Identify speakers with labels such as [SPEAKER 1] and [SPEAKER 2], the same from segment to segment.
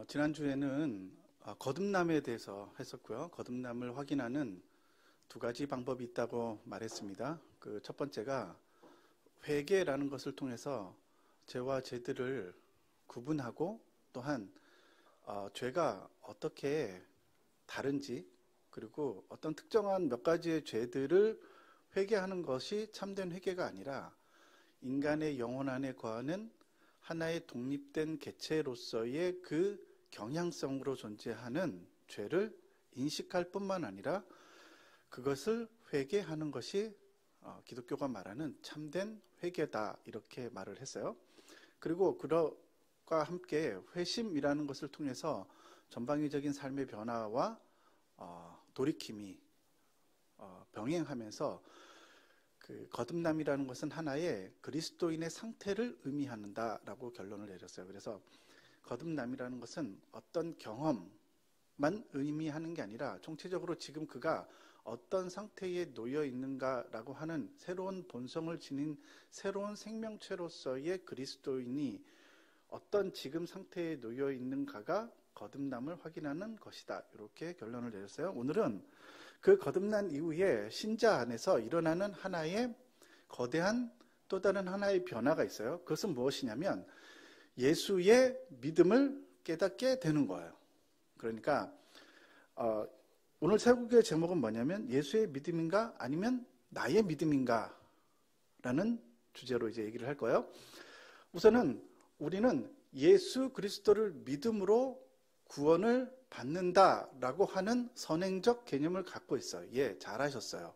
[SPEAKER 1] 지난주에는 거듭남에 대해서 했었고요. 거듭남을 확인하는 두 가지 방법이 있다고 말했습니다. 그 첫 번째가 회개라는 것을 통해서 죄와 죄들을 구분하고 또한 죄가 어떻게 다른지, 그리고 어떤 특정한 몇 가지의 죄들을 회개하는 것이 참된 회개가 아니라 인간의 영혼 안에 거하는 하나의 독립된 개체로서의 그 경향성으로 존재하는 죄를 인식할 뿐만 아니라 그것을 회개하는 것이 기독교가 말하는 참된 회개다, 이렇게 말을 했어요. 그리고 그것과 함께 회심이라는 것을 통해서 전방위적인 삶의 변화와 돌이킴이 병행하면서 그 거듭남이라는 것은 하나의 그리스도인의 상태를 의미한다라고 결론을 내렸어요. 그래서 거듭남이라는 것은 어떤 경험만 의미하는 게 아니라 총체적으로 지금 그가 어떤 상태에 놓여 있는가라고 하는 새로운 본성을 지닌 새로운 생명체로서의 그리스도인이 어떤 지금 상태에 놓여 있는가가 거듭남을 확인하는 것이다, 이렇게 결론을 내렸어요. 오늘은 그 거듭난 이후에 신자 안에서 일어나는 하나의 거대한 또 다른 하나의 변화가 있어요. 그것은 무엇이냐면 예수의 믿음을 깨닫게 되는 거예요. 그러니까 오늘 세국의 제목은 뭐냐면 예수의 믿음인가 아니면 나의 믿음인가 라는 주제로 이제 얘기를 할 거예요. 우선은 우리는 예수 그리스도를 믿음으로 구원을 받는다라고 하는 선행적 개념을 갖고 있어요. 예, 잘하셨어요.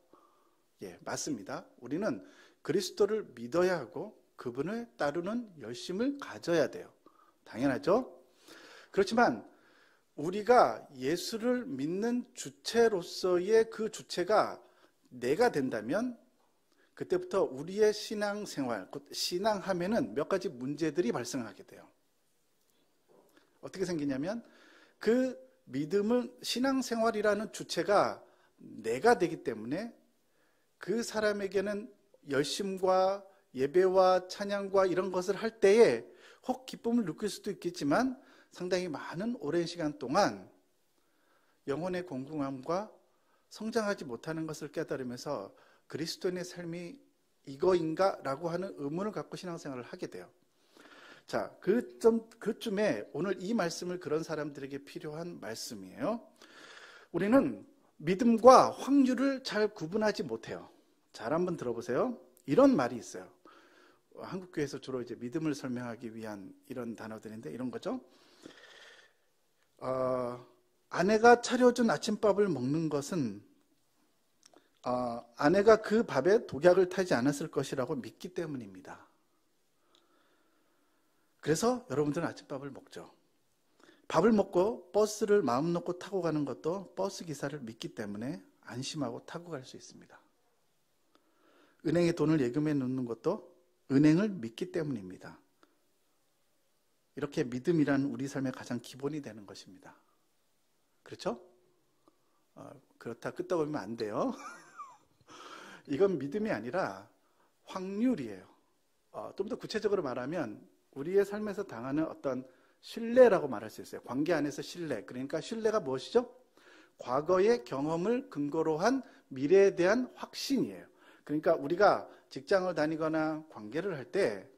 [SPEAKER 1] 예, 맞습니다. 우리는 그리스도를 믿어야 하고 그분을 따르는 열심을 가져야 돼요. 당연하죠? 그렇지만 우리가 예수를 믿는 주체로서의 그 주체가 내가 된다면 그때부터 우리의 신앙생활, 신앙하면은 몇 가지 문제들이 발생하게 돼요. 어떻게 생기냐면 그 믿음은 신앙생활이라는 주체가 내가 되기 때문에 그 사람에게는 열심과 예배와 찬양과 이런 것을 할 때에 혹 기쁨을 느낄 수도 있겠지만 상당히 많은 오랜 시간 동안 영혼의 공공함과 성장하지 못하는 것을 깨달으면서 그리스도인의 삶이 이거인가? 라고 하는 의문을 갖고 신앙생활을 하게 돼요. 자, 그쯤에 오늘 이 말씀을 그런 사람들에게 필요한 말씀이에요. 우리는 믿음과 확률을 잘 구분하지 못해요. 잘 한번 들어보세요. 이런 말이 있어요. 한국교회에서 주로 이제 믿음을 설명하기 위한 이런 단어들인데 이런 거죠. 아내가 차려준 아침밥을 먹는 것은 아내가 그 밥에 독약을 타지 않았을 것이라고 믿기 때문입니다. 그래서 여러분들은 아침밥을 먹죠. 밥을 먹고 버스를 마음 놓고 타고 가는 것도 버스 기사를 믿기 때문에 안심하고 타고 갈 수 있습니다. 은행에 돈을 예금해 놓는 것도 은행을 믿기 때문입니다. 이렇게 믿음이란 우리 삶의 가장 기본이 되는 것입니다. 그렇죠? 그렇다 끄떡이면 안 돼요. 이건 믿음이 아니라 확률이에요. 좀 더 구체적으로 말하면 우리의 삶에서 당하는 어떤 신뢰라고 말할 수 있어요. 관계 안에서 신뢰. 그러니까 신뢰가 무엇이죠? 과거의 경험을 근거로 한 미래에 대한 확신이에요. 그러니까 우리가 직장을 다니거나 관계를 할 때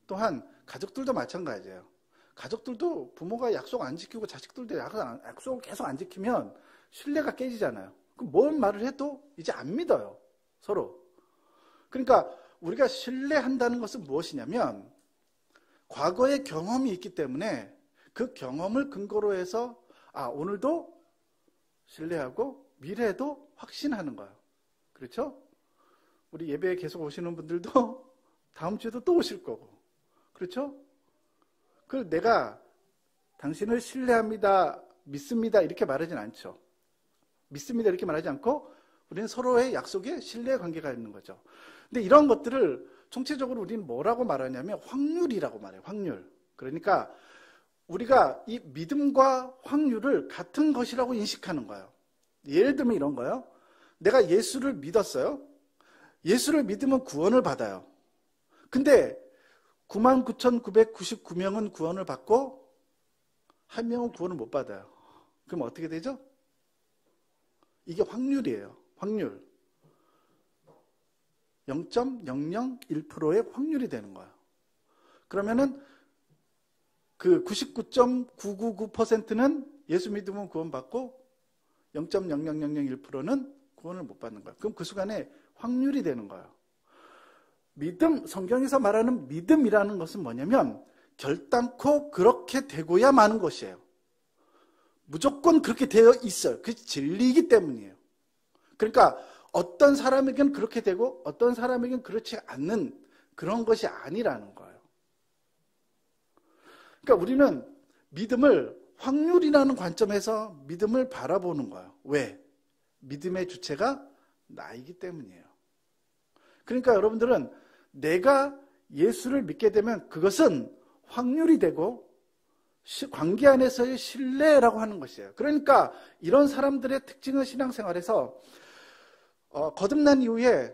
[SPEAKER 1] 또한 가족들도 마찬가지예요. 가족들도 부모가 약속 안 지키고 자식들도 약속을 계속 안 지키면 신뢰가 깨지잖아요. 그럼 뭔 말을 해도 이제 안 믿어요. 서로. 그러니까 우리가 신뢰한다는 것은 무엇이냐면 과거의 경험이 있기 때문에 그 경험을 근거로 해서 오늘도 신뢰하고 미래에도 확신하는 거예요. 그렇죠? 우리 예배에 계속 오시는 분들도 다음 주에도 또 오실 거고. 그렇죠? 그 내가 당신을 신뢰합니다, 믿습니다 이렇게 말하진 않죠. 믿습니다 이렇게 말하지 않고 우리는 서로의 약속에 신뢰 관계가 있는 거죠. 근데 이런 것들을 총체적으로 우리는 뭐라고 말하냐면 확률이라고 말해요. 확률. 그러니까 우리가 이 믿음과 확률을 같은 것이라고 인식하는 거예요. 예를 들면 이런 거예요. 내가 예수를 믿었어요. 예수를 믿으면 구원을 받아요. 근데 99,999명은 구원을 받고 한 명은 구원을 못 받아요. 그럼 어떻게 되죠? 이게 확률이에요. 확률. 0.001%의 확률이 되는 거예요. 그러면은 그 99.999%는 예수 믿으면 구원받고 0.00001%는 구원을 못 받는 거예요. 그럼 그 순간에 확률이 되는 거예요. 믿음, 성경에서 말하는 믿음이라는 것은 뭐냐면 결단코 그렇게 되고야 마는 것이에요. 무조건 그렇게 되어 있어요. 그게 진리이기 때문이에요. 그러니까 어떤 사람에게는 그렇게 되고 어떤 사람에게는 그렇지 않는 그런 것이 아니라는 거예요. 그러니까 우리는 믿음을 확률이라는 관점에서 믿음을 바라보는 거예요. 왜? 믿음의 주체가 나이기 때문이에요. 그러니까 여러분들은 내가 예수를 믿게 되면 그것은 확률이 되고 관계 안에서의 신뢰라고 하는 것이에요. 그러니까 이런 사람들의 특징은 신앙생활에서 거듭난 이후에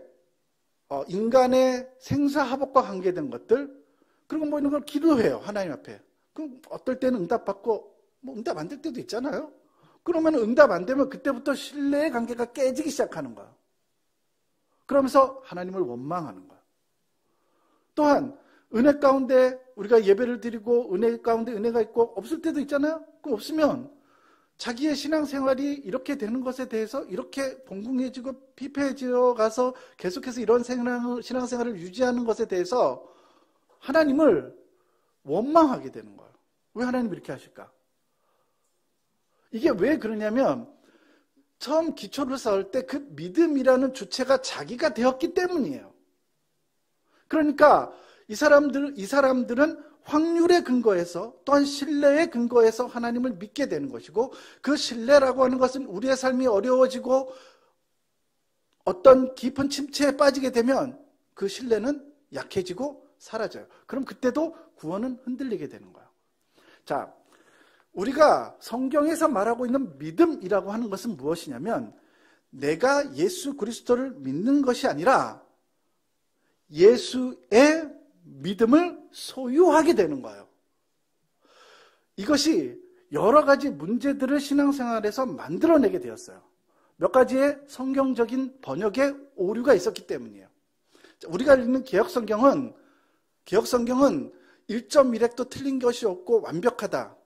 [SPEAKER 1] 인간의 생사화복과 관계된 것들, 그리고 뭐 이런 걸 기도해요. 하나님 앞에. 그럼 어떨 때는 응답받고 뭐 응답 안 될 때도 있잖아요. 그러면 응답 안 되면 그때부터 신뢰의 관계가 깨지기 시작하는 거야. 그러면서 하나님을 원망하는 거야. 또한 은혜 가운데 우리가 예배를 드리고 은혜 가운데 은혜가 있고 없을 때도 있잖아요. 그럼 없으면 자기의 신앙생활이 이렇게 되는 것에 대해서 이렇게 봉궁해지고 피폐해져 가서 계속해서 이런 신앙생활을 유지하는 것에 대해서 하나님을 원망하게 되는 거예요. 왜 하나님 이렇게 하실까? 이게 왜 그러냐면 처음 기초를 쌓을 때 그 믿음이라는 주체가 자기가 되었기 때문이에요. 그러니까 이 사람들은 확률의 근거에서 또한 신뢰의 근거에서 하나님을 믿게 되는 것이고, 그 신뢰라고 하는 것은 우리의 삶이 어려워지고 어떤 깊은 침체에 빠지게 되면 그 신뢰는 약해지고 사라져요. 그럼 그때도 구원은 흔들리게 되는 거예요. 자, 우리가 성경에서 말하고 있는 믿음이라고 하는 것은 무엇이냐면 내가 예수 그리스도를 믿는 것이 아니라 예수의 믿음을 소유하게 되는 거예요. 이것이 여러 가지 문제들을 신앙생활에서 만들어내게 되었어요. 몇 가지의 성경적인 번역의 오류가 있었기 때문이에요. 우리가 읽는 개역성경은 1.1획도 틀린 것이 없고 완벽하다.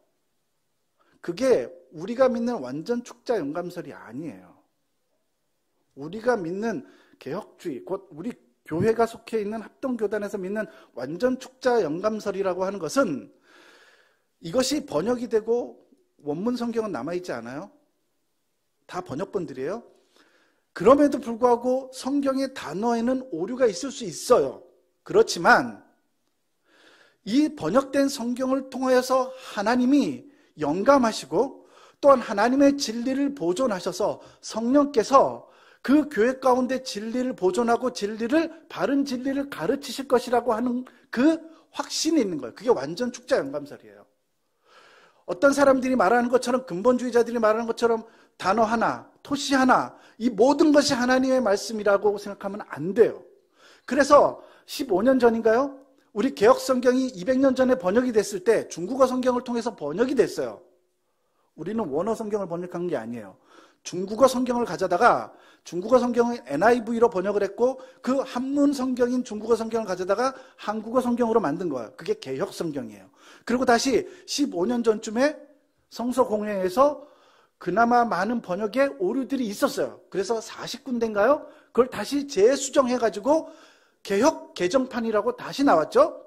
[SPEAKER 1] 그게 우리가 믿는 완전 축자 영감설이 아니에요. 우리가 믿는 개혁주의, 곧 우리 교회가 속해 있는 합동교단에서 믿는 완전 축자 영감설이라고 하는 것은 이것이 번역이 되고 원문 성경은 남아있지 않아요? 다 번역본들이에요. 그럼에도 불구하고 성경의 단어에는 오류가 있을 수 있어요. 그렇지만 이 번역된 성경을 통하여서 하나님이 영감하시고 또한 하나님의 진리를 보존하셔서 성령께서 그 교회 가운데 진리를 보존하고 바른 진리를 가르치실 것이라고 하는 그 확신이 있는 거예요. 그게 완전 축자 영감설이에요. 어떤 사람들이 말하는 것처럼, 근본주의자들이 말하는 것처럼 단어 하나, 토시 하나, 이 모든 것이 하나님의 말씀이라고 생각하면 안 돼요. 그래서 15년 전인가요? 우리 개혁 성경이 200년 전에 번역이 됐을 때 중국어 성경을 통해서 번역이 됐어요. 우리는 원어 성경을 번역한 게 아니에요. 중국어 성경을 가져다가 중국어 성경을 NIV로 번역을 했고 그 한문 성경인 중국어 성경을 가져다가 한국어 성경으로 만든 거예요. 그게 개혁 성경이에요. 그리고 다시 15년 전쯤에 성서 공회에서 그나마 많은 번역의 오류들이 있었어요. 그래서 40군데인가요? 그걸 다시 재수정해가지고 개혁 개정판이라고 다시 나왔죠.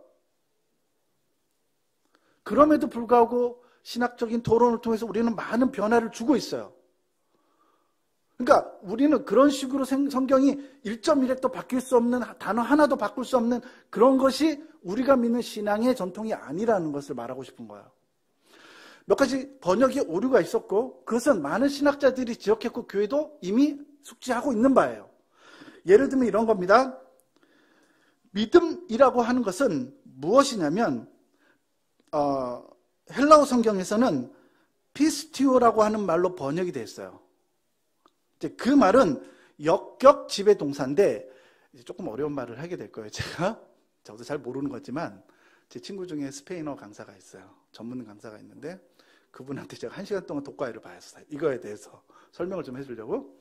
[SPEAKER 1] 그럼에도 불구하고 신학적인 토론을 통해서 우리는 많은 변화를 주고 있어요. 그러니까 우리는 그런 식으로 성경이 1.1획도 바뀔 수 없는, 단어 하나도 바꿀 수 없는 그런 것이 우리가 믿는 신앙의 전통이 아니라는 것을 말하고 싶은 거예요. 몇 가지 번역에 오류가 있었고 그것은 많은 신학자들이 지적했고 교회도 이미 숙지하고 있는 바예요. 예를 들면 이런 겁니다. 믿음이라고 하는 것은 무엇이냐면 헬라어 성경에서는 피스티오라고 하는 말로 번역이 됐어요. 이제 그 말은 역격 지배 동사인데 이제 조금 어려운 말을 하게 될 거예요. 저도 잘 모르는 거지만 제 친구 중에 스페인어 강사가 있어요. 전문 강사가 있는데 그분한테 제가 1시간 동안 독과회를 받았어요. 이거에 대해서 설명을 좀 해주려고.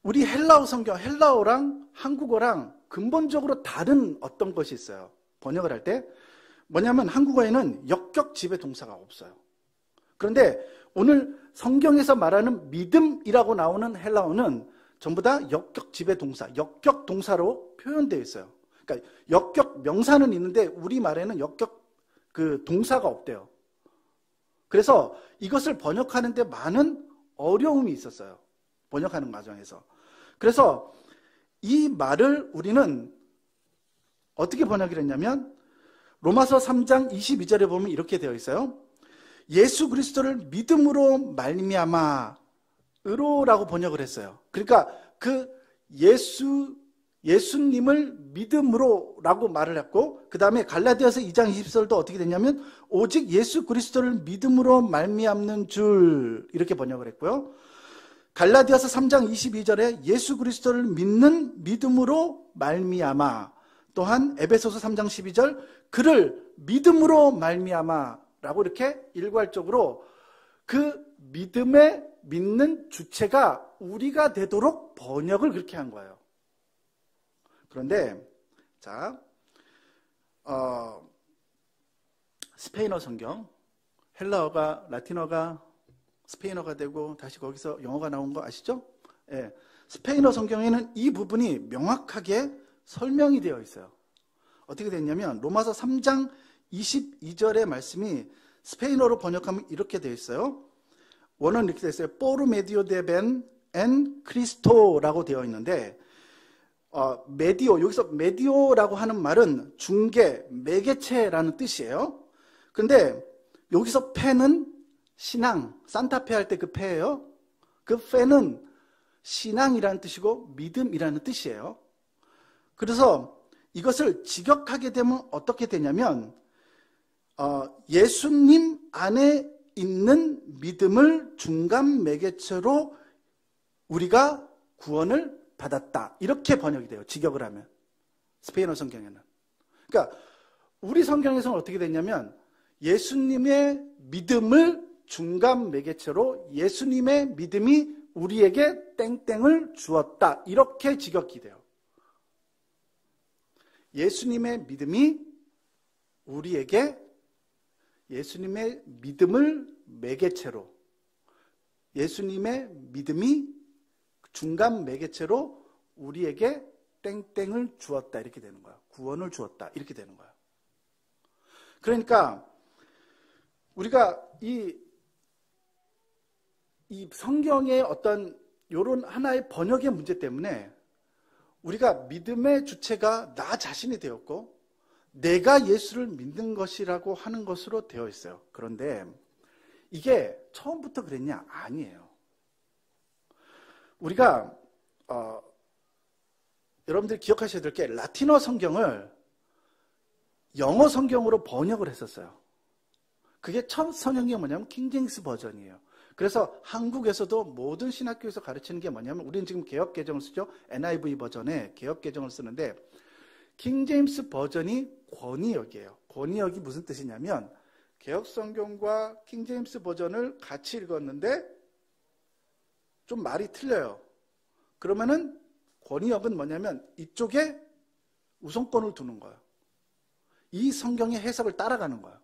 [SPEAKER 1] 우리 헬라어 성경, 헬라어랑 한국어랑 근본적으로 다른 어떤 것이 있어요. 번역을 할 때. 뭐냐면 한국어에는 역격 지배 동사가 없어요. 그런데 오늘 성경에서 말하는 믿음이라고 나오는 헬라어는 전부 다 역격 지배 동사, 역격 동사로 표현되어 있어요. 그러니까 역격 명사는 있는데 우리말에는 역격 그 동사가 없대요. 그래서 이것을 번역하는데 많은 어려움이 있었어요. 번역하는 과정에서. 그래서 이 말을 우리는 어떻게 번역을 했냐면 로마서 3장 22절에 보면 이렇게 되어 있어요. 예수 그리스도를 믿음으로 말미암아 으로라고 번역을 했어요. 그러니까 그 예수님을 믿음으로라고 말을 했고, 그 다음에 갈라디아서 2장 20절도 어떻게 됐냐면 오직 예수 그리스도를 믿음으로 말미암는 줄 이렇게 번역을 했고요. 갈라디아서 3장 22절에 예수 그리스도를 믿는 믿음으로 말미암아, 또한 에베소서 3장 12절 그를 믿음으로 말미암아라고 이렇게 일괄적으로 그 믿음에 믿는 주체가 우리가 되도록 번역을 그렇게 한 거예요. 그런데 자, 스페인어 성경, 헬라어가 라틴어가 스페인어가 되고 다시 거기서 영어가 나온 거 아시죠? 예, 스페인어 성경에는 이 부분이 명확하게 설명이 되어 있어요. 어떻게 됐냐면 로마서 3장 22절의 말씀이 스페인어로 번역하면 이렇게 되어 있어요. 원어는 이렇게 되어 있어요. 포르 메디오 데벤 엔 크리스토라고 되어 있는데 메디오, 여기서 메디오라고 하는 말은 중개, 매개체라는 뜻이에요. 근데 여기서 페는 신앙, 산타페 할 때 그 페예요. 그 페는 신앙이라는 뜻이고 믿음이라는 뜻이에요. 그래서 이것을 직역하게 되면 어떻게 되냐면 예수님 안에 있는 믿음을 중간 매개체로 우리가 구원을 받았다. 이렇게 번역이 돼요. 직역을 하면. 스페인어 성경에는. 그러니까 우리 성경에서는 어떻게 됐냐면 예수님의 믿음을 중간 매개체로 예수님의 믿음이 우리에게 땡땡을 주었다. 이렇게 직역이 돼요. 예수님의 믿음이 우리에게 예수님의 믿음을 매개체로 예수님의 믿음이 중간 매개체로 우리에게 땡땡을 주었다. 이렇게 되는 거야. 구원을 주었다. 이렇게 되는 거야. 그러니까 우리가 이 성경의 어떤 이런 하나의 번역의 문제 때문에 우리가 믿음의 주체가 나 자신이 되었고 내가 예수를 믿는 것이라고 하는 것으로 되어 있어요. 그런데 이게 처음부터 그랬냐? 아니에요. 우리가 여러분들이 기억하셔야 될 게 라틴어 성경을 영어 성경으로 번역을 했었어요. 그게 첫 성경이 뭐냐면 킹제임스 버전이에요. 그래서 한국에서도 모든 신학교에서 가르치는 게 뭐냐면 우리는 지금 개역개정을 쓰죠. NIV 버전에 개역개정을 쓰는데 킹제임스 버전이 권위역이에요. 권위역이 무슨 뜻이냐면 개역성경과 킹제임스 버전을 같이 읽었는데 좀 말이 틀려요. 그러면은 권위역은 뭐냐면 이쪽에 우선권을 두는 거예요. 이 성경의 해석을 따라가는 거예요.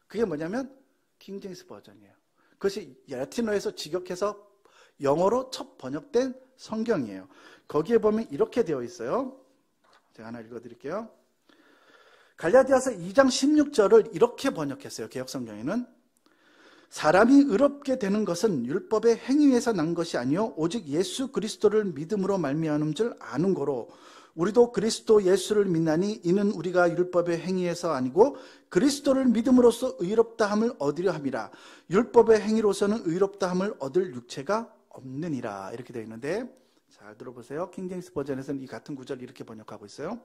[SPEAKER 1] 그게 뭐냐면 킹제임스 버전이에요. 그것이 라틴어에서 직역해서 영어로 첫 번역된 성경이에요. 거기에 보면 이렇게 되어 있어요. 제가 하나 읽어드릴게요. 갈라디아서 2장 16절을 이렇게 번역했어요. 개역성경에는 사람이 의롭게 되는 것은 율법의 행위에서 난 것이 아니요 오직 예수 그리스도를 믿음으로 말미암은 줄 아는 거로 우리도 그리스도 예수를 믿나니 이는 우리가 율법의 행위에서 아니고 그리스도를 믿음으로써 의롭다함을 얻으려 함이라. 율법의 행위로서는 의롭다함을 얻을 육체가 없느니라. 이렇게 되어 있는데 잘 들어보세요. 킹제임스 버전에서는 이 같은 구절 이렇게 번역하고 있어요.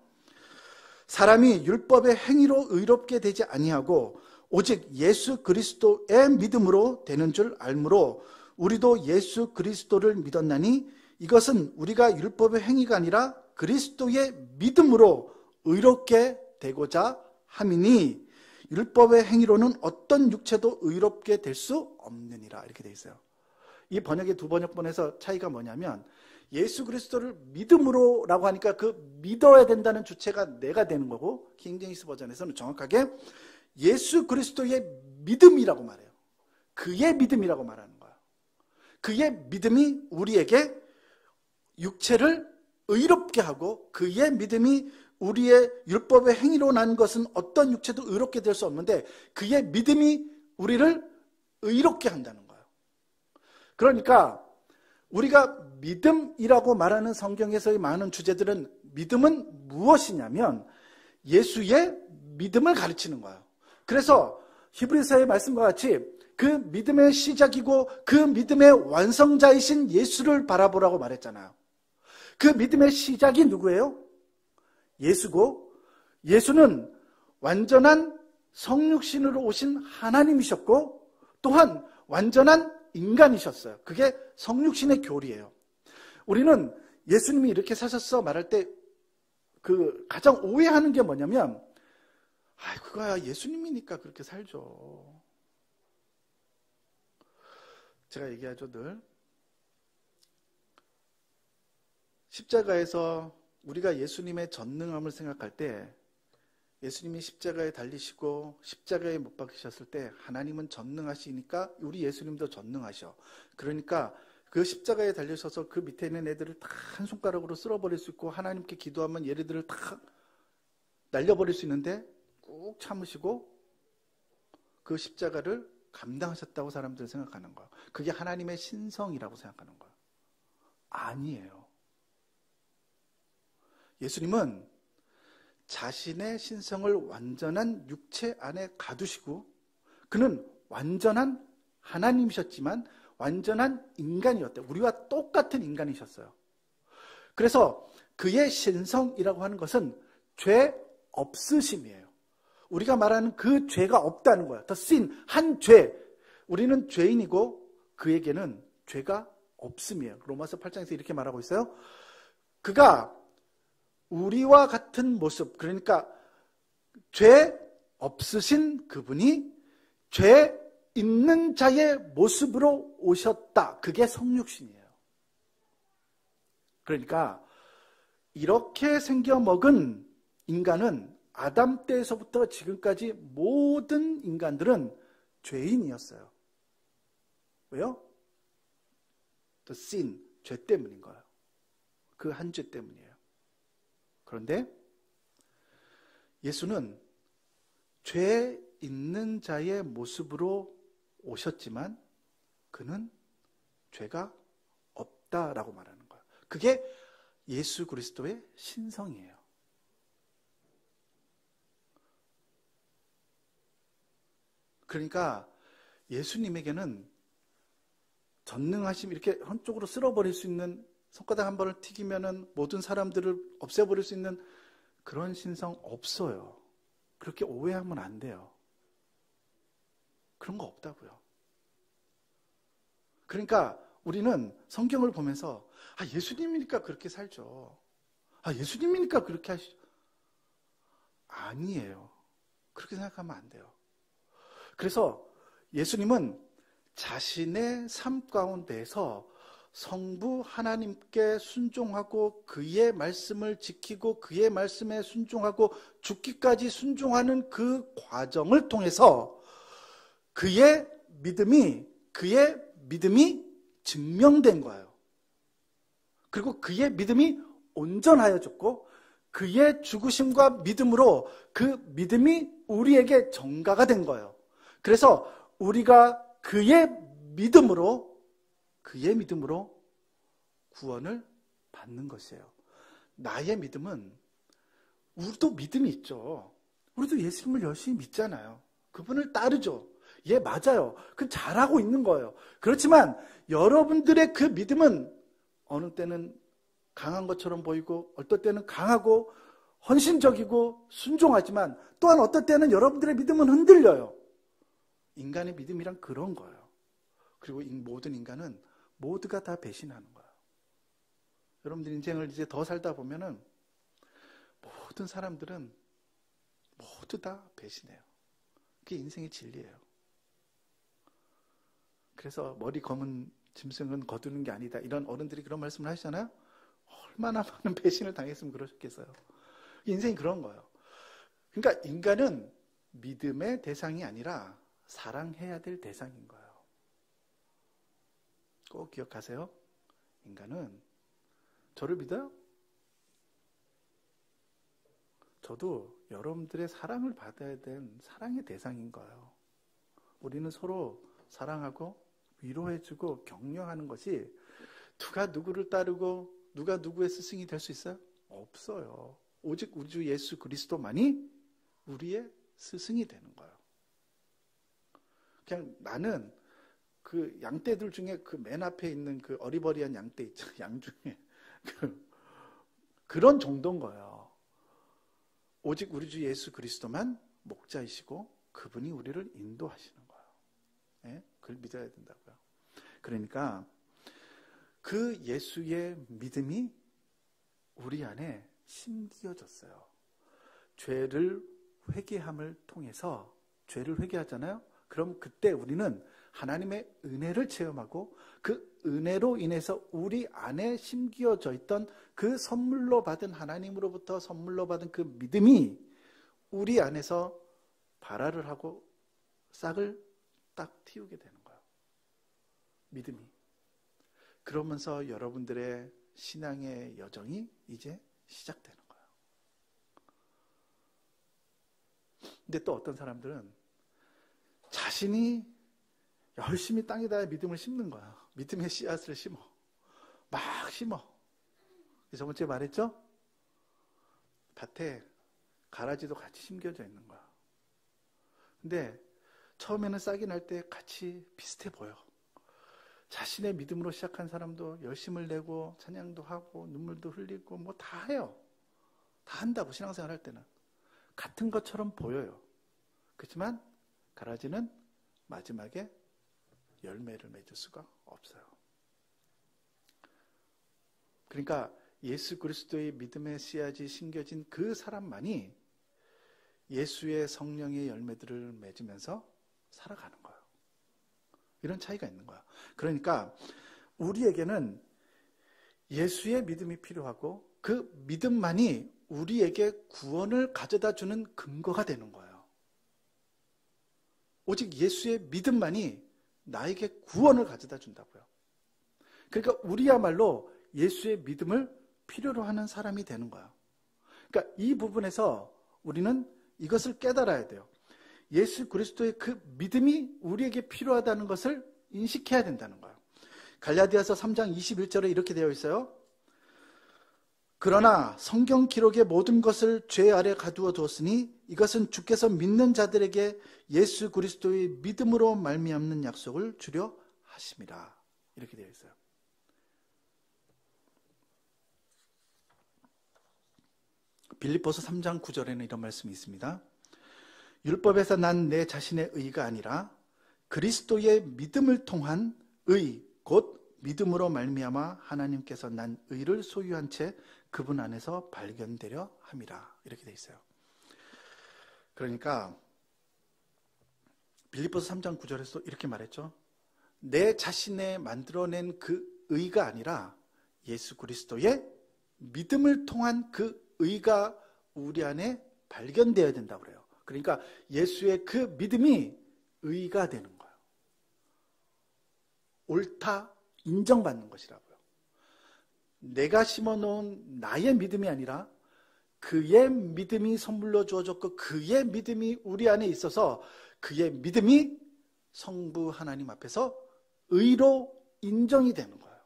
[SPEAKER 1] 사람이 율법의 행위로 의롭게 되지 아니하고 오직 예수 그리스도의 믿음으로 되는 줄 알므로 우리도 예수 그리스도를 믿었나니 이것은 우리가 율법의 행위가 아니라 그리스도의 믿음으로 의롭게 되고자 함이니 율법의 행위로는 어떤 육체도 의롭게 될 수 없느니라. 이렇게 돼 있어요. 이 번역의 두 번역본에서 차이가 뭐냐면 예수 그리스도를 믿음으로라고 하니까 그 믿어야 된다는 주체가 내가 되는 거고, 킹제임스 버전에서는 정확하게 예수 그리스도의 믿음이라고 말해요. 그의 믿음이라고 말하는 거예요. 그의 믿음이 우리에게 육체를 의롭게 하고 그의 믿음이 우리의 율법의 행위로 난 것은 어떤 육체도 의롭게 될 수 없는데 그의 믿음이 우리를 의롭게 한다는 거예요. 그러니까 우리가 믿음이라고 말하는 성경에서의 많은 주제들은 믿음은 무엇이냐면 예수의 믿음을 가르치는 거예요. 그래서 히브리서의 말씀과 같이 그 믿음의 시작이고 그 믿음의 완성자이신 예수를 바라보라고 말했잖아요. 그 믿음의 시작이 누구예요? 예수고, 예수는 완전한 성육신으로 오신 하나님이셨고 또한 완전한 인간이셨어요. 그게 성육신의 교리예요. 우리는 예수님이 이렇게 사셨어 말할 때 그 가장 오해하는 게 뭐냐면 그거야 예수님이니까 그렇게 살죠. 제가 얘기하죠 늘. 십자가에서 우리가 예수님의 전능함을 생각할 때 예수님이 십자가에 달리시고 십자가에 못 박히셨을 때 하나님은 전능하시니까 우리 예수님도 전능하셔. 그러니까 그 십자가에 달리셔서 그 밑에 있는 애들을 다 한 손가락으로 쓸어버릴 수 있고 하나님께 기도하면 얘네들을 다 날려버릴 수 있는데 꾹 참으시고 그 십자가를 감당하셨다고 사람들은 생각하는 거예요. 그게 하나님의 신성이라고 생각하는 거예요. 아니에요. 예수님은 자신의 신성을 완전한 육체 안에 가두시고 그는 완전한 하나님이셨지만 완전한 인간이었대요. 우리와 똑같은 인간이셨어요. 그래서 그의 신성이라고 하는 것은 죄 없으심이에요. 우리가 말하는 그 죄가 없다는 거예요. The sin, 한 죄. 우리는 죄인이고 그에게는 죄가 없음이에요. 로마서 8장에서 이렇게 말하고 있어요. 그가 우리와 같은 모습, 그러니까 죄 없으신 그분이 죄 있는 자의 모습으로 오셨다. 그게 성육신이에요. 그러니까 이렇게 생겨먹은 인간은 아담 때에서부터 지금까지 모든 인간들은 죄인이었어요. 왜요? The sin, 죄 때문인 거예요. 그 한 죄 때문이에요. 그런데 예수는 죄 있는 자의 모습으로 오셨지만 그는 죄가 없다라고 말하는 거예요. 그게 예수 그리스도의 신성이에요. 그러니까 예수님에게는 전능하심, 이렇게 한쪽으로 쓸어버릴 수 있는, 손가락 한 번을 튀기면은 모든 사람들을 없애버릴 수 있는 그런 신성 없어요. 그렇게 오해하면 안 돼요. 그런 거 없다고요. 그러니까 우리는 성경을 보면서 예수님이니까 그렇게 살죠. 예수님이니까 그렇게 하시죠. 아니에요. 그렇게 생각하면 안 돼요. 그래서 예수님은 자신의 삶 가운데에서 성부 하나님께 순종하고 그의 말씀을 지키고 그의 말씀에 순종하고 죽기까지 순종하는 그 과정을 통해서 그의 믿음이 증명된 거예요. 그리고 그의 믿음이 온전하여졌고 그의 죽으심과 믿음으로 그 믿음이 우리에게 전가가 된 거예요. 그래서 우리가 그의 믿음으로 구원을 받는 것이에요. 나의 믿음은, 우리도 믿음이 있죠. 우리도 예수님을 열심히 믿잖아요. 그분을 따르죠. 예, 맞아요. 그건 잘하고 있는 거예요. 그렇지만 여러분들의 그 믿음은 어느 때는 강한 것처럼 보이고 어떨 때는 강하고 헌신적이고 순종하지만 또한 어떨 때는 여러분들의 믿음은 흔들려요. 인간의 믿음이란 그런 거예요. 그리고 모든 인간은 모두가 다 배신하는 거예요. 여러분들 인생을 이제 더 살다 보면은 모든 사람들은 모두 다 배신해요. 그게 인생의 진리예요. 그래서 머리 검은 짐승은 거두는 게 아니다. 이런 어른들이 그런 말씀을 하시잖아요. 얼마나 많은 배신을 당했으면 그러셨겠어요. 인생이 그런 거예요. 그러니까 인간은 믿음의 대상이 아니라 사랑해야 될 대상인 거예요. 꼭 기억하세요. 인간은 저를 믿어요? 저도 여러분들의 사랑을 받아야 된 사랑의 대상인 거예요. 우리는 서로 사랑하고 위로해주고 격려하는 것이 누가 누구를 따르고 누가 누구의 스승이 될 수 있어요? 없어요. 오직 우주 예수 그리스도만이 우리의 스승이 되는 거예요. 그냥 나는 그 양떼들 중에 그 맨 앞에 있는 그 어리버리한 양떼 있죠. 양 중에 그런 정도인 거예요. 오직 우리 주 예수 그리스도만 목자이시고 그분이 우리를 인도하시는 거예요. 네? 그걸 믿어야 된다고요. 그러니까 그 예수의 믿음이 우리 안에 심겨졌어요. 죄를 회개함을 통해서 죄를 회개하잖아요. 그럼 그때 우리는 하나님의 은혜를 체험하고 그 은혜로 인해서 우리 안에 심겨져 있던 그 선물로 받은 하나님으로부터 선물로 받은 그 믿음이 우리 안에서 발화를 하고 싹을 딱 틔우게 되는 거예요. 믿음이. 그러면서 여러분들의 신앙의 여정이 이제 시작되는 거예요. 근데 또 어떤 사람들은 자신이 열심히 땅에다 믿음을 심는 거야. 믿음의 씨앗을 심어. 막 심어. 저번 주에 말했죠? 밭에 가라지도 같이 심겨져 있는 거야. 근데 처음에는 싹이 날 때 같이 비슷해 보여. 자신의 믿음으로 시작한 사람도 열심을 내고 찬양도 하고 눈물도 흘리고 뭐 다 해요. 다 한다고 신앙생활 할 때는. 같은 것처럼 보여요. 그렇지만 가라지는 마지막에 열매를 맺을 수가 없어요. 그러니까 예수 그리스도의 믿음의 씨앗이 심겨진 그 사람만이 예수의 성령의 열매들을 맺으면서 살아가는 거예요. 이런 차이가 있는 거야. 그러니까 우리에게는 예수의 믿음이 필요하고 그 믿음만이 우리에게 구원을 가져다 주는 근거가 되는 거예요. 오직 예수의 믿음만이 나에게 구원을 가져다 준다고요. 그러니까 우리야말로 예수의 믿음을 필요로 하는 사람이 되는 거예요. 그러니까 이 부분에서 우리는 이것을 깨달아야 돼요. 예수 그리스도의 그 믿음이 우리에게 필요하다는 것을 인식해야 된다는 거예요. 갈라디아서 3장 21절에 이렇게 되어 있어요. 그러나 성경 기록의 모든 것을 죄 아래 가두어 두었으니 이것은 주께서 믿는 자들에게 예수 그리스도의 믿음으로 말미암는 약속을 주려 하심이라. 이렇게 되어 있어요. 빌립보서 3장 9절에는 이런 말씀이 있습니다. 율법에서 난 내 자신의 의가 아니라 그리스도의 믿음을 통한 의, 곧 믿음으로 말미암아 하나님께서 난 의를 소유한 채 그분 안에서 발견되려 함이라. 이렇게 되어 있어요. 그러니까 빌립보서 3장 9절에서 이렇게 말했죠. 내 자신의 만들어낸 그 의가 아니라 예수 그리스도의 믿음을 통한 그 의가 우리 안에 발견되어야 된다고 그래요. 그러니까 예수의 그 믿음이 의가 되는 거예요. 옳다 인정받는 것이라고요. 내가 심어놓은 나의 믿음이 아니라 그의 믿음이 선물로 주어졌고 그의 믿음이 우리 안에 있어서 그의 믿음이 성부 하나님 앞에서 의로 인정이 되는 거예요.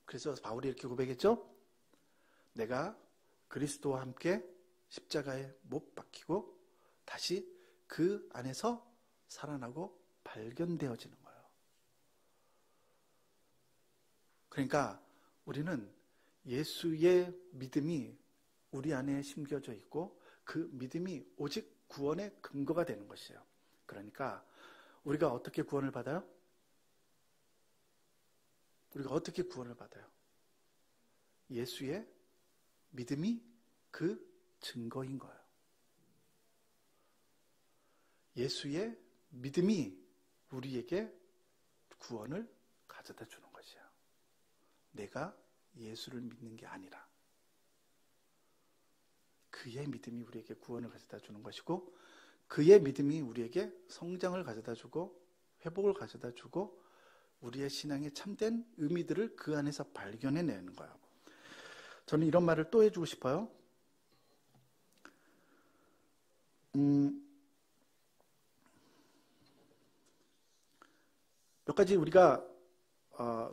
[SPEAKER 1] 그래서 바울이 이렇게 고백했죠. 내가 그리스도와 함께 십자가에 못 박히고 다시 그 안에서 살아나고 발견되어지는 거예요. 그러니까 우리는 예수의 믿음이 우리 안에 심겨져 있고 그 믿음이 오직 구원의 근거가 되는 것이에요. 그러니까 우리가 어떻게 구원을 받아요? 우리가 어떻게 구원을 받아요? 예수의 믿음이 그 증거인 거예요. 예수의 믿음이 우리에게 구원을 가져다 주는 것이에요. 내가 예수를 믿는 게 아니라 그의 믿음이 우리에게 구원을 가져다 주는 것이고 그의 믿음이 우리에게 성장을 가져다 주고 회복을 가져다 주고 우리의 신앙의 참된 의미들을 그 안에서 발견해내는 거예요. 저는 이런 말을 또 해주고 싶어요. 몇 가지 우리가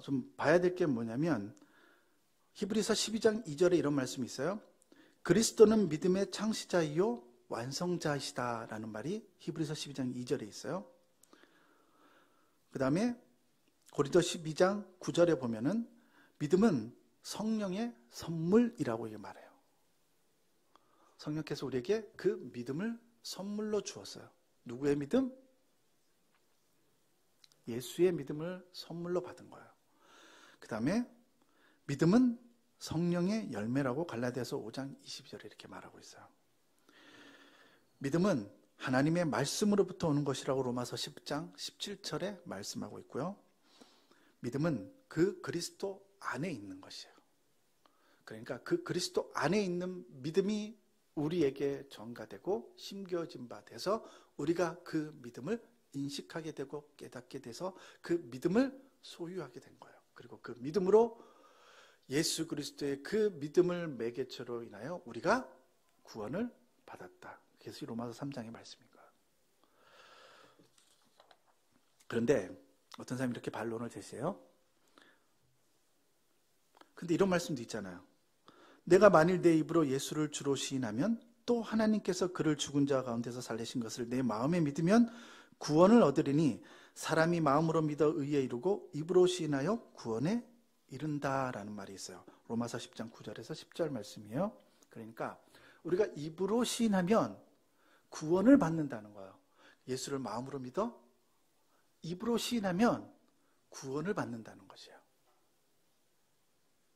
[SPEAKER 1] 좀 봐야 될 게 뭐냐면 히브리서 12장 2절에 이런 말씀이 있어요. 그리스도는 믿음의 창시자이요 완성자이시다라는 말이 히브리서 12장 2절에 있어요. 그 다음에 고린도 12장 9절에 보면은 믿음은 성령의 선물이라고 말해요. 성령께서 우리에게 그 믿음을 선물로 주었어요. 누구의 믿음? 예수의 믿음을 선물로 받은 거예요. 그 다음에 믿음은 성령의 열매라고 갈라디아서 5장 22절에 이렇게 말하고 있어요. 믿음은 하나님의 말씀으로부터 오는 것이라고 로마서 10장 17절에 말씀하고 있고요. 믿음은 그 그리스도 안에 있는 것이에요. 그러니까 그 그리스도 안에 있는 믿음이 우리에게 전가되고 심겨진 바 돼서 우리가 그 믿음을 인식하게 되고 깨닫게 돼서 그 믿음을 소유하게 된 거예요. 그리고 그 믿음으로 예수 그리스도의 그 믿음을 매개체로 인하여 우리가 구원을 받았다. 그래서 로마서 3장의 말씀인 거예요. 그런데 어떤 사람이 이렇게 반론을 제시해요. 근데 이런 말씀도 있잖아요. 내가 만일 내 입으로 예수를 주로 시인하면 또 하나님께서 그를 죽은 자 가운데서 살리신 것을 내 마음에 믿으면 구원을 얻으리니 사람이 마음으로 믿어 의에 이르고 입으로 시인하여 구원에 이른다라는 말이 있어요. 로마서 10장 9절에서 10절 말씀이에요. 그러니까 우리가 입으로 시인하면 구원을 받는다는 거예요. 예수를 마음으로 믿어 입으로 시인하면 구원을 받는다는 것이에요.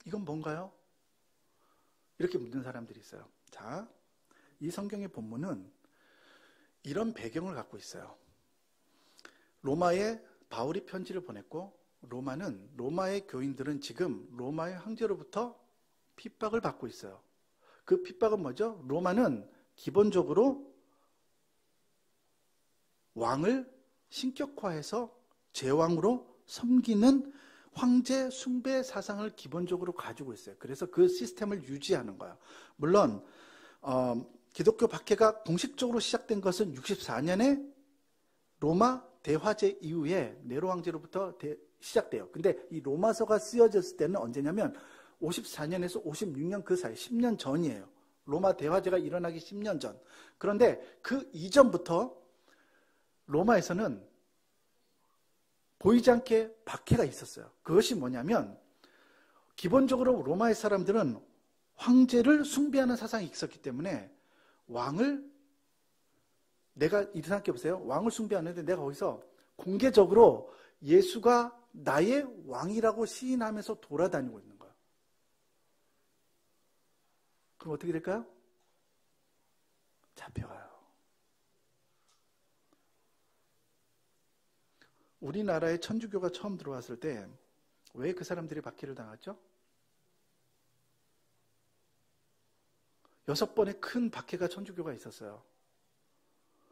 [SPEAKER 1] 이건 뭔가요? 이렇게 묻는 사람들이 있어요. 자, 이 성경의 본문은 이런 배경을 갖고 있어요. 로마에 바울이 편지를 보냈고 로마의 교인들은 지금 로마의 황제로부터 핍박을 받고 있어요. 그 핍박은 뭐죠? 로마는 기본적으로 왕을 신격화해서 제왕으로 섬기는 황제 숭배 사상을 기본적으로 가지고 있어요. 그래서 그 시스템을 유지하는 거예요. 물론 기독교 박해가 공식적으로 시작된 것은 64년에 로마 대화제 이후에 네로 황제로부터 시작돼요. 근데 이 로마서가 쓰여졌을 때는 언제냐면 54년에서 56년 그 사이 10년 전이에요. 로마 대화제가 일어나기 10년 전. 그런데 그 이전부터 로마에서는 보이지 않게 박해가 있었어요. 그것이 뭐냐면 기본적으로 로마의 사람들은 황제를 숭배하는 사상이 있었기 때문에 왕을 내가 이상하게 보세요. 왕을 숭배하는데 내가 거기서 공개적으로 예수가 나의 왕이라고 시인하면서 돌아다니고 있는 거예요. 그럼 어떻게 될까요? 잡혀가요. 우리나라에 천주교가 처음 들어왔을 때 왜 그 사람들이 박해를 당했죠? 6번의 큰 박해가 천주교가 있었어요.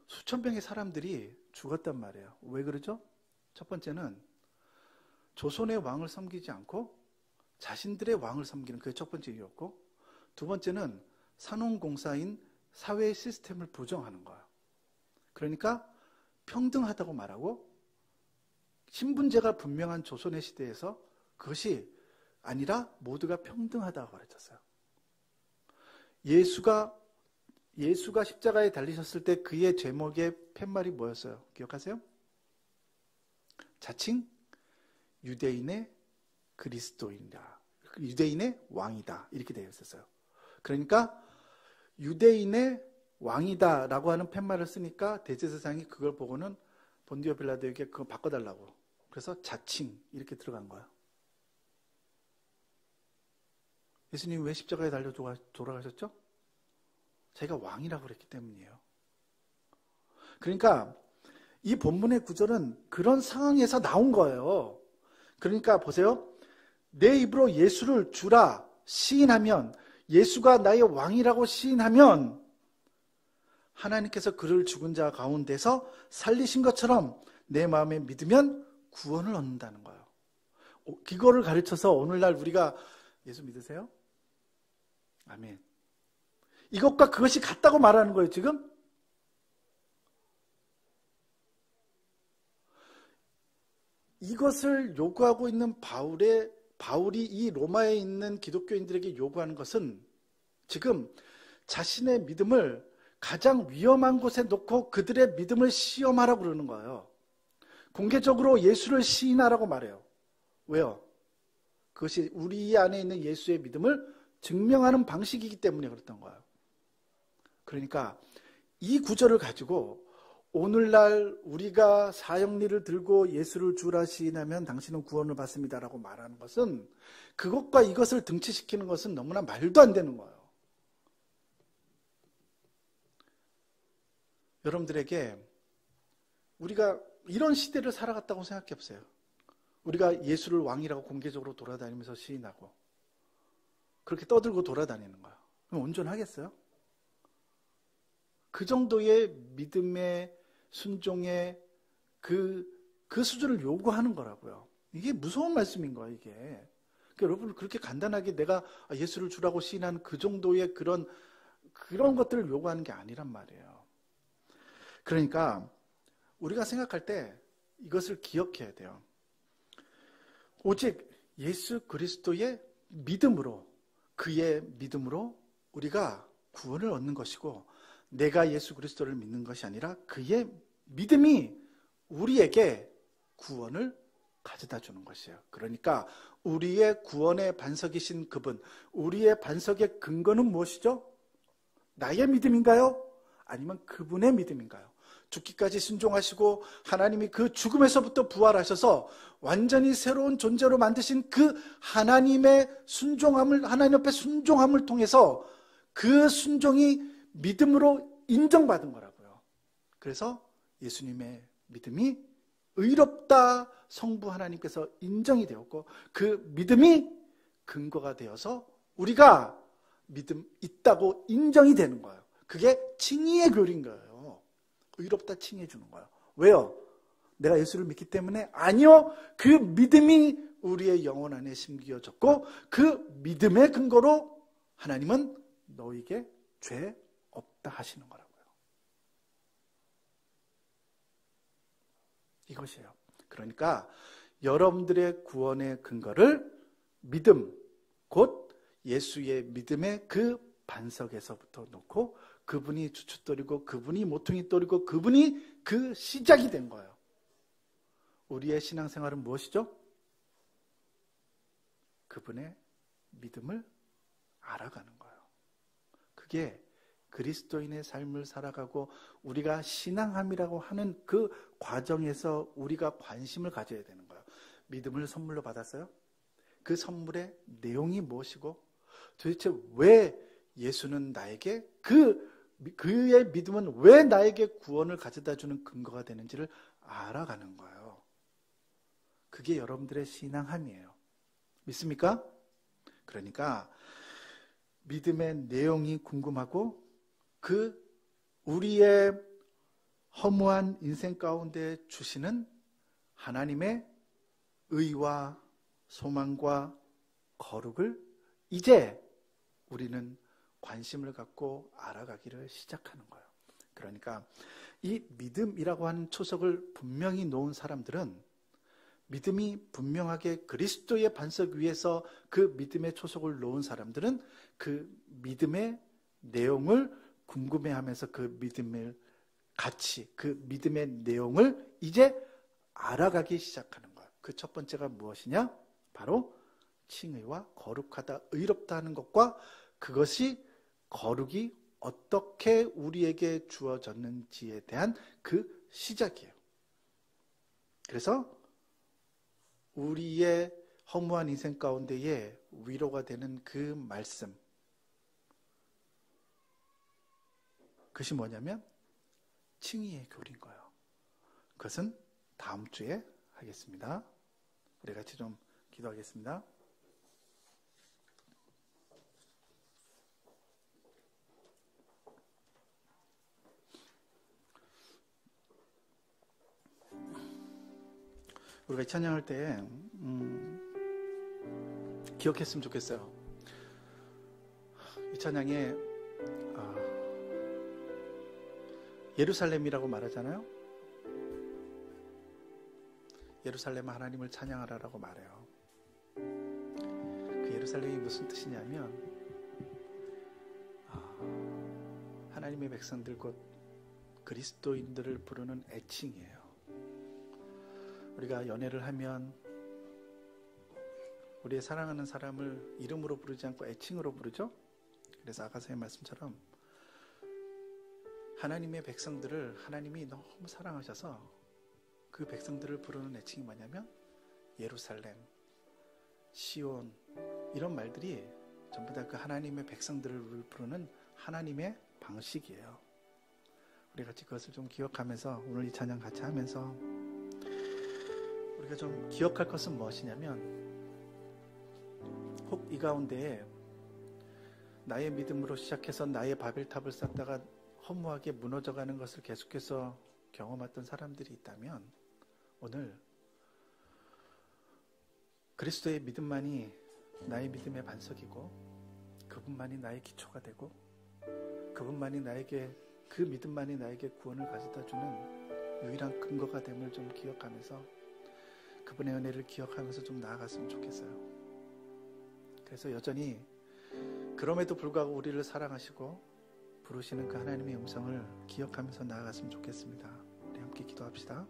[SPEAKER 1] 수천 명의 사람들이 죽었단 말이에요. 왜 그러죠? 첫 번째는 조선의 왕을 섬기지 않고 자신들의 왕을 섬기는 그게 첫 번째 이유였고, 두 번째는 산업공사인 사회의 시스템을 부정하는 거예요. 그러니까 평등하다고 말하고 신분제가 분명한 조선의 시대에서 그것이 아니라 모두가 평등하다고 가르쳤어요. 예수가 십자가에 달리셨을 때 그의 제목의 팻말이 뭐였어요? 기억하세요? 자칭 유대인의 그리스도인이라. 유대인의 왕이다. 이렇게 되어 있었어요. 그러니까 유대인의 왕이다라고 하는 팻말을 쓰니까 대제사장이 그걸 보고는 본디오 빌라도에게 그거 바꿔달라고. 그래서 자칭 이렇게 들어간 거예요. 예수님 왜 십자가에 달려 돌아가셨죠? 자기가 왕이라고 그랬기 때문이에요. 그러니까 이 본문의 구절은 그런 상황에서 나온 거예요. 그러니까 보세요. 내 입으로 예수를 주라 시인하면, 예수가 나의 왕이라고 시인하면 하나님께서 그를 죽은 자 가운데서 살리신 것처럼 내 마음에 믿으면 구원을 얻는다는 거예요. 이거를 가르쳐서 오늘날 우리가 예수 믿으세요? 아멘. 이것과 그것이 같다고 말하는 거예요, 지금? 이것을 요구하고 있는 바울이 이 로마에 있는 기독교인들에게 요구하는 것은 지금 자신의 믿음을 가장 위험한 곳에 놓고 그들의 믿음을 시험하라고 그러는 거예요. 공개적으로 예수를 시인하라고 말해요. 왜요? 그것이 우리 안에 있는 예수의 믿음을 증명하는 방식이기 때문에 그랬던 거예요. 그러니까 이 구절을 가지고 오늘날 우리가 사형리를 들고 예수를 주라 시인하면 당신은 구원을 받습니다라고 말하는 것은, 그것과 이것을 등치시키는 것은 너무나 말도 안 되는 거예요. 여러분들에게 우리가 이런 시대를 살아갔다고 생각해 보세요. 우리가 예수를 왕이라고 공개적으로 돌아다니면서 시인하고 그렇게 떠들고 돌아다니는 거예요. 그럼 온전하겠어요? 그 정도의 믿음의 순종의 그 수준을 요구하는 거라고요. 이게 무서운 말씀인 거예요, 이게. 그러니까 여러분, 그렇게 간단하게 내가 예수를 주라고 시인하는 그 정도의 그런 것들을 요구하는 게 아니란 말이에요. 그러니까 우리가 생각할 때 이것을 기억해야 돼요. 오직 예수 그리스도의 믿음으로, 그의 믿음으로 우리가 구원을 얻는 것이고, 내가 예수 그리스도를 믿는 것이 아니라 그의 믿음이 우리에게 구원을 가져다 주는 것이에요. 그러니까 우리의 구원의 반석이신 그분, 우리의 반석의 근거는 무엇이죠? 나의 믿음인가요? 아니면 그분의 믿음인가요? 죽기까지 순종하시고 하나님이 그 죽음에서부터 부활하셔서 완전히 새로운 존재로 만드신 그 하나님의 순종함을, 하나님 앞에 순종함을 통해서 그 순종이 믿음으로 인정받은 거라고요. 그래서 예수님의 믿음이 의롭다 성부 하나님께서 인정이 되었고, 그 믿음이 근거가 되어서 우리가 믿음 있다고 인정이 되는 거예요. 그게 칭의의 교리인 거예요. 의롭다 칭해 주는 거예요. 왜요? 내가 예수를 믿기 때문에? 아니요. 그 믿음이 우리의 영혼 안에 심겨졌고, 그 믿음의 근거로 하나님은 너에게 죄 없다 하시는 거라고요. 이것이에요. 그러니까 여러분들의 구원의 근거를 믿음, 곧 예수의 믿음의 그 반석에서부터 놓고, 그분이 주춧돌이고 그분이 모퉁이돌이고 그분이 그 시작이 된 거예요. 우리의 신앙생활은 무엇이죠? 그분의 믿음을 알아가는 거예요. 그게 그리스도인의 삶을 살아가고 우리가 신앙함이라고 하는 그 과정에서 우리가 관심을 가져야 되는 거예요. 믿음을 선물로 받았어요? 그 선물의 내용이 무엇이고, 도대체 왜 예수는 나에게 그의 믿음은 왜 나에게 구원을 가져다 주는 근거가 되는지를 알아가는 거예요. 그게 여러분들의 신앙함이에요. 믿습니까? 그러니까 믿음의 내용이 궁금하고, 우리의 허무한 인생 가운데 주시는 하나님의 의와 소망과 거룩을 이제 우리는 관심을 갖고 알아가기를 시작하는 거예요. 그러니까 이 믿음이라고 하는 초석을 분명히 놓은 사람들은, 믿음이 분명하게 그리스도의 반석 위에서 그 믿음의 초석을 놓은 사람들은 그 믿음의 내용을 궁금해하면서 그 믿음의 가치, 그 믿음의 내용을 이제 알아가기 시작하는 거예요. 그 첫 번째가 무엇이냐? 바로 칭의와 거룩하다, 의롭다 하는 것과 그것이 거룩이 어떻게 우리에게 주어졌는지에 대한 그 시작이에요. 그래서 우리의 허무한 인생 가운데에 위로가 되는 그 말씀, 그것이 뭐냐면 칭의의 교리인 거예요. 그것은 다음 주에 하겠습니다. 우리 같이 좀 기도하겠습니다. 우리가 찬양할 때 기억했으면 좋겠어요. 이 찬양에 예루살렘이라고 말하잖아요. 예루살렘 하나님을 찬양하라라고 말해요. 그 예루살렘이 무슨 뜻이냐면 하나님의 백성들 곧 그리스도인들을 부르는 애칭이에요. 우리가 연애를 하면 우리의 사랑하는 사람을 이름으로 부르지 않고 애칭으로 부르죠. 그래서 아가서의 말씀처럼 하나님의 백성들을 하나님이 너무 사랑하셔서 그 백성들을 부르는 애칭이 뭐냐면 예루살렘, 시온, 이런 말들이 전부 다 그 하나님의 백성들을 부르는 하나님의 방식이에요. 우리 같이 그것을 좀 기억하면서 오늘 이 찬양 같이 하면서 우리가 좀 기억할 것은 무엇이냐면 혹 이 가운데에 나의 믿음으로 시작해서 나의 바벨탑을 쌓다가 허무하게 무너져가는 것을 계속해서 경험했던 사람들이 있다면 오늘 그리스도의 믿음만이 나의 믿음의 반석이고 그분만이 나의 기초가 되고 그분만이 나에게 그 믿음만이 나에게 구원을 가져다 주는 유일한 근거가 됨을 좀 기억하면서 그분의 은혜를 기억하면서 좀 나아갔으면 좋겠어요. 그래서 여전히 그럼에도 불구하고 우리를 사랑하시고 부르시는 그 하나님의 음성을 기억하면서 나아갔으면 좋겠습니다. 우리 함께 기도합시다.